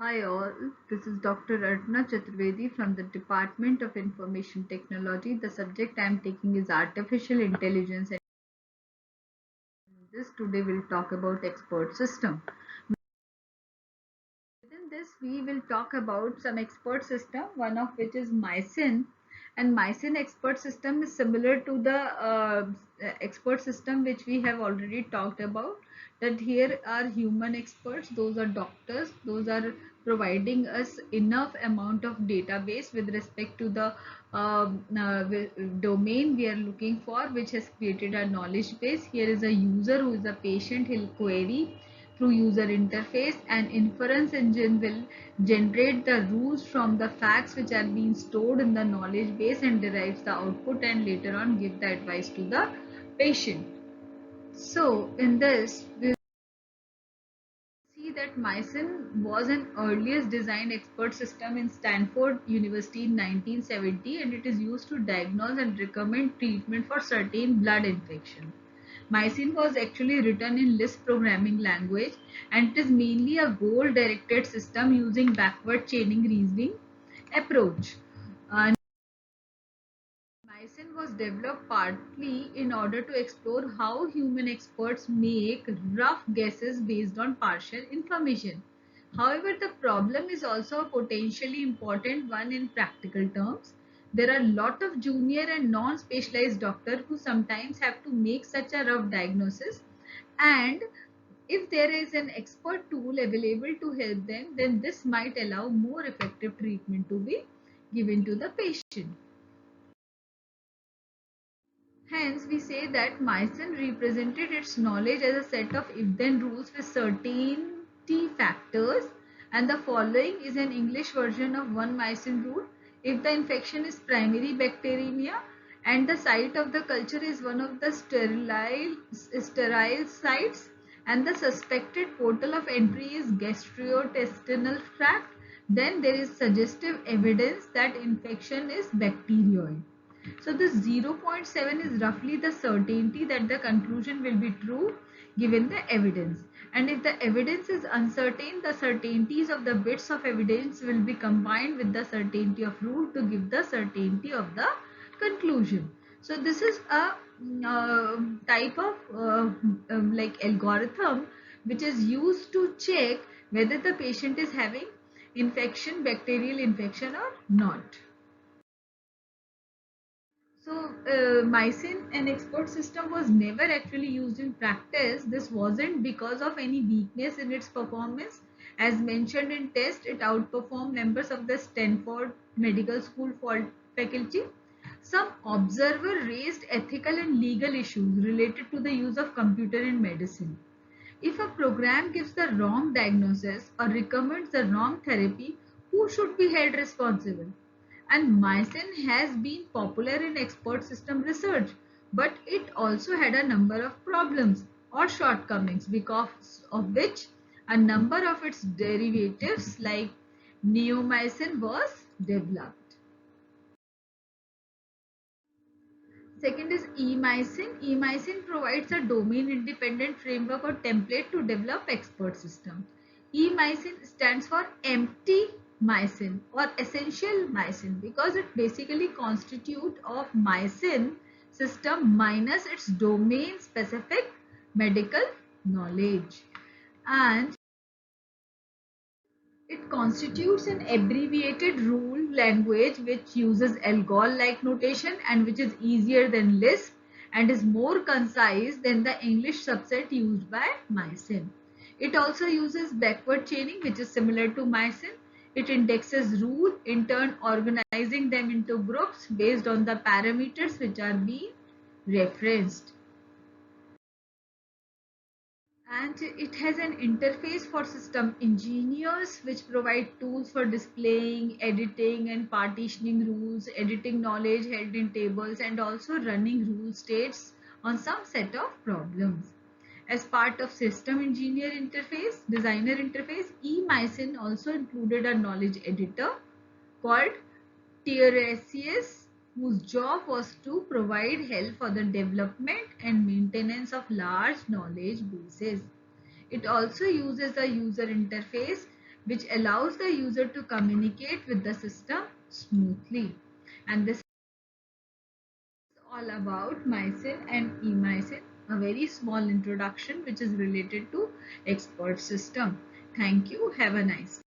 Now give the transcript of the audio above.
Hi all, this is Dr. Artana Chaturvedi from the Department of Information Technology. The subject I am taking is Artificial Intelligence, and this today we'll talk about expert system. Within this, we will talk about some expert system, one of which is Mycin. And Mycin expert system is similar to the expert system which we have already talked about. That here are human experts, those are doctors, those are providing us enough amount of database with respect to the domain we are looking for, which has created a knowledge base. Here is a user who is a patient, he'll query through user interface, and inference engine will generate the rules from the facts which are being stored in the knowledge base and derives the output and later on give the advice to the patient. So in this we see that Mycin was an earliest designed expert system in Stanford University in 1970, and it is used to diagnose and recommend treatment for certain blood infection. Mycin was actually written in Lisp programming language, and it is mainly a goal-directed system using backward chaining reasoning approach. Mycin was developed partly in order to explore how human experts make rough guesses based on partial information. However, the problem is also a potentially important one in practical terms. There are a lot of junior and non-specialized doctors who sometimes have to make such a rough diagnosis, and if there is an expert tool available to help them, then this might allow more effective treatment to be given to the patient. Hence, we say that Mycin represented its knowledge as a set of if-then rules with certainty factors, and the following is an English version of one Mycin rule. If the infection is primary bacteremia and the site of the culture is one of the sterile sites and the suspected portal of entry is gastrointestinal tract, then there is suggestive evidence that infection is bacterioid. So this zero point 0.7 is roughly the certainty that the conclusion will be true given the evidence. And if the evidence is uncertain, the certainties of the bits of evidence will be combined with the certainty of rule to give the certainty of the conclusion. So this is a type of like algorithm which is used to check whether the patient is having infection, bacterial infection or not. So, Mycin, an expert system, was never actually used in practice. This wasn't because of any weakness in its performance. As mentioned in test, it outperformed members of the Stanford Medical School faculty. Some observer raised ethical and legal issues related to the use of computer in medicine. If a program gives the wrong diagnosis or recommends the wrong therapy, who should be held responsible? And Mycin has been popular in expert system research, but it also had a number of problems or shortcomings, because of which a number of its derivatives like neomycin was developed. Second is emycin. Emycin provides a domain-independent framework or template to develop expert system. Emycin stands for empty mycin or essential mycin because it basically constitutes of mycin system minus its domain-specific medical knowledge. And it constitutes an abbreviated rule language which uses ALGOL-like notation and which is easier than Lisp and is more concise than the English subset used by Mycin. It also uses backward chaining, which is similar to Mycin. It indexes rules, in turn organizing them into groups based on the parameters which are being referenced. And it has an interface for system engineers which provide tools for displaying, editing and partitioning rules, editing knowledge held in tables, and also running rule states on some set of problems. As part of system engineer interface, designer interface, eMycin also included a knowledge editor called Tiresias, whose job was to provide help for the development and maintenance of large knowledge bases. It also uses a user interface which allows the user to communicate with the system smoothly. And this is all about mycin and emycin, a very small introduction which is related to expert system. Thank you. Have a nice day.